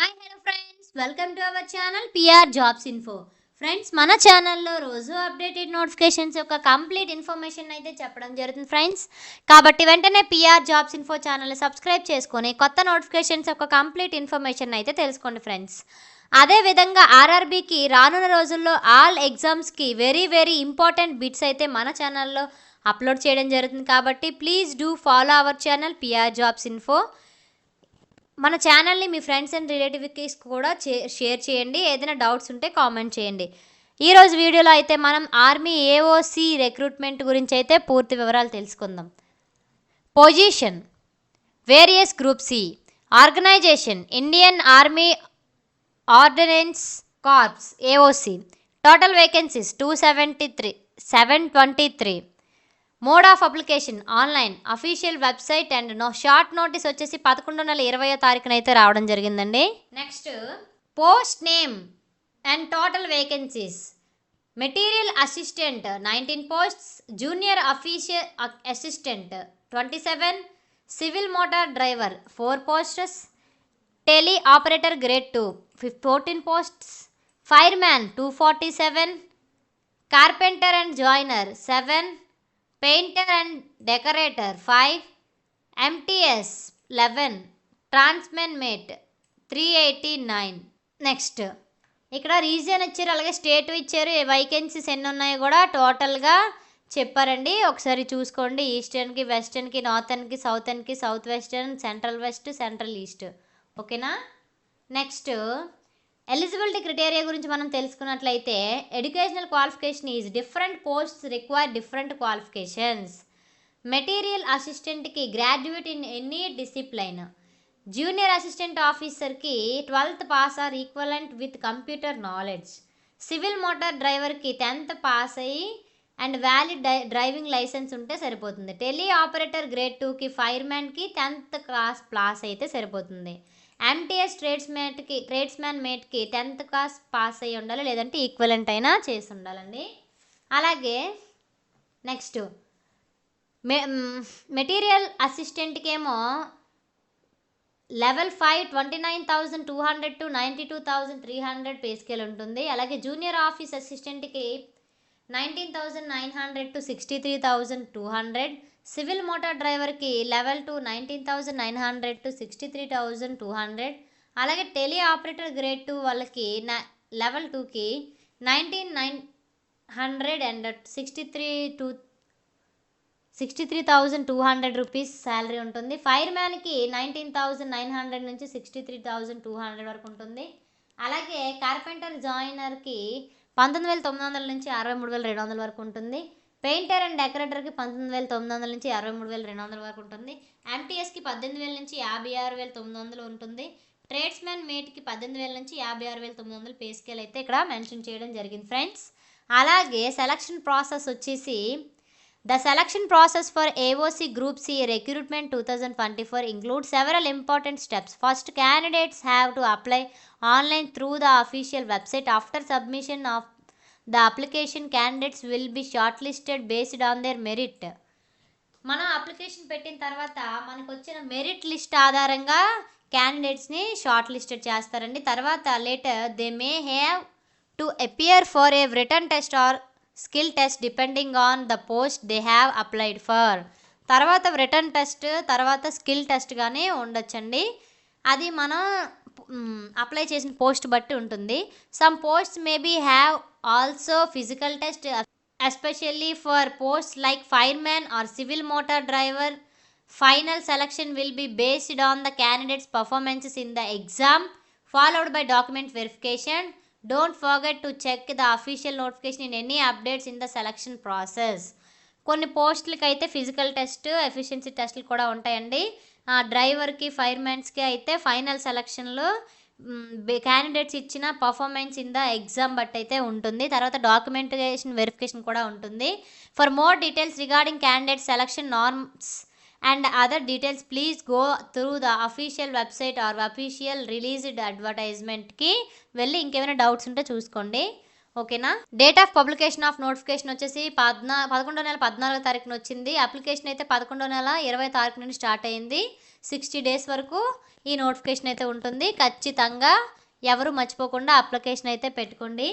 Hi hello friends, welcome to our channel PR jobs info. Friends, మన ఛానల్లో రోజు updated notifications యొక్క complete information అయితే చెప్పడం జరుగుతుంది ఫ్రెండ్స్. కాబట్టి వెంటనే పిఆర్ జాబ్స్ ఇన్ఫో ఛానల్ని సబ్స్క్రైబ్ చేసుకొని కొత్త నోటిఫికేషన్స్ యొక్క కంప్లీట్ ఇన్ఫర్మేషన్ అయితే తెలుసుకోండి ఫ్రెండ్స్. అదేవిధంగా ఆర్ఆర్బీకి రానున్న రోజుల్లో ఆల్ ఎగ్జామ్స్కి వెరీ ఇంపార్టెంట్ బిట్స్ అయితే మన ఛానల్లో అప్లోడ్ చేయడం జరుగుతుంది. కాబట్టి please do follow our channel PR jobs info. మన ఛానల్ని మీ ఫ్రెండ్స్ అండ్ రిలేటివ్కి కూడా షేర్ చేయండి. ఏదైనా డౌట్స్ ఉంటే కామెంట్ చేయండి. ఈరోజు వీడియోలో అయితే మనం ఆర్మీ ఏఓసి రిక్రూట్మెంట్ గురించి అయితే పూర్తి వివరాలు తెలుసుకుందాం. Position various group C, organisation Indian army ordnance corps AOC, total vacancies 723. Mode of application online, official website and short notice వచ్చేసి 11/20 అయితే రావడం జరిగిందండి. Next post name and total vacancies. Material assistant 19 posts, junior official assistant 27, civil motor driver 4 posts, tele operator grade 2 14 posts, fireman 247, carpenter and joiner 7, painter and decorator 5, MTS 11, tradesman mate 389. Next ఇక్కడ region ఇచ్చారు, అలాగే state ఇచ్చారు. Vacancies ఎన్ని ఉన్నాయో కూడా టోటల్గా చెప్పారండి. ఒకసారి చూసుకోండి. ఈస్టర్న్కి, వెస్టర్న్కి, నార్థన్కి, సౌతర్న్కి, south western, central west, central east. ఓకేనా. నెక్స్ట్ ఎలిజిబిలిటీ క్రైటీరియా గురించి మనం తెలుసుకున్నట్లయితే educational qualification is different posts require different qualifications. Material అసిస్టెంట్కి graduate in any discipline, junior assistant ఆఫీసర్కి 12th pass or equivalent with computer knowledge, civil motor డ్రైవర్కి 10th pass అయ్యి and valid driving licence ఉంటే సరిపోతుంది. Tele operator grade 2కి, ఫైర్మ్యాన్కి 10th class pass అయితే సరిపోతుంది. MTS tradesman మేట్కి 10th క్లాస్ పాస్ అయ్యి ఉండాలి, లేదంటే ఈక్వలెంట్ అయినా చేసి ఉండాలండి. అలాగే నెక్స్ట్ మెటీరియల్ అసిస్టెంట్కి ఏమో లెవెల్ 5 29,200 to 92,300 పే స్కేల్ ఉంటుంది. అలాగే జూనియర్ ఆఫీస్ అసిస్టెంట్కి 19,900 to 63,200, సివిల్ మోటార్ డ్రైవర్కి లెవెల్ 2 19,900 to 63,200. అలాగే టెలి ఆపరేటర్ గ్రేడ్ 2 వాళ్ళకి లెవెల్ 2కి 19,900 అండ్ 63,200 రూపీస్ శాలరీ ఉంటుంది. ఫైర్మ్యాన్కి 19,900 నుంచి 63,200 వరకు ఉంటుంది. అలాగే కార్పెంటర్ జాయినర్కి 19,900 నుంచి 63,200 వరకు ఉంటుంది. పెయింటర్ అండ్ డెకరేటర్కి 19,900 నుంచి 63,200 వరకు ఉంటుంది. ఎంటీఎస్కి 18,000 నుంచి 56,900 ఉంటుంది. ట్రేడ్స్మెన్ మేట్కి 18,000 నుంచి 56,900 పే స్కేల్ అయితే ఇక్కడ మెన్షన్ చేయడం జరిగింది ఫ్రెండ్స్. అలాగే సెలక్షన్ ప్రాసెస్ వచ్చేసి the selection process for AOC group C recruitment 2024 includes several important steps. First, candidates have to apply online through the official website. After submission of the application, candidates will be shortlisted based on their merit. మనం application పెట్టిన తర్వాత మనకు వచ్చిన merit list ఆధారంగా క్యాండిడేట్స్ని short listed చేస్తారండి. తర్వాత later they may have to appear for a written test or skill test depending on the post they have applied for. తర్వాత written test, తర్వాత స్కిల్ టెస్ట్ కానీ ఉండొచ్చండి. అది మనం అప్లై చేసిన పోస్ట్ బట్టి ఉంటుంది. Some posts maybe have also physical test, especially for post like fireman or civil motor driver. Final selection will be based on the candidates performances in the exam followed by document verification. Don't forget to check the official notification in any updates in the selection process. కొన్ని పోస్టులకి అయితే physical test, efficiency టెస్టులు కూడా ఉంటాయండి. డ్రైవర్కి, ఫైర్మ్యాన్స్కి అయితే final సెలక్షన్లో candidates ఇచ్చిన performance in the exam బట్టి అయితే ఉంటుంది. తర్వాత డాక్యుమెంటేషన్ వెరిఫికేషన్ కూడా ఉంటుంది. For more details regarding candidate selection norms and other details, please go through the official website or official released advertisement కి వెళ్ళి ఇంకేమైనా డౌట్స్ ఉంటే చూసుకోండి. ఓకేనా. Date of publication of notification వచ్చేసి 11వ నెల 14వ తారీఖున వచ్చింది. అప్లికేషన్ అయితే 11వ నెల 20వ తారీఖు నుండి స్టార్ట్ అయింది. 60 డేస్ వరకు ఈ నోటిఫికేషన్ అయితే ఉంటుంది. ఖచ్చితంగా ఎవరు మర్చిపోకుండా అప్లికేషన్ అయితే పెట్టుకోండి.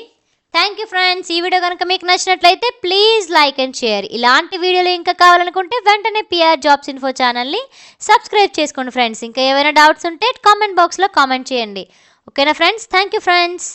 Thank you friends. ఈ వీడియో కనుక మీకు నచ్చినట్లయితే ప్లీజ్ లైక్ అండ్ షేర్. ఇలాంటి వీడియోలు ఇంకా కావాలనుకుంటే వెంటనే పిఆర్ జాబ్స్ ఇన్ఫో ఛానల్ని సబ్స్క్రైబ్ చేసుకోండి ఫ్రెండ్స్. ఇంకా ఏమైనా డౌట్స్ ఉంటే కామెంట్ బాక్స్లో కామెంట్ చేయండి. ఓకేనా ఫ్రెండ్స్. Thank you friends.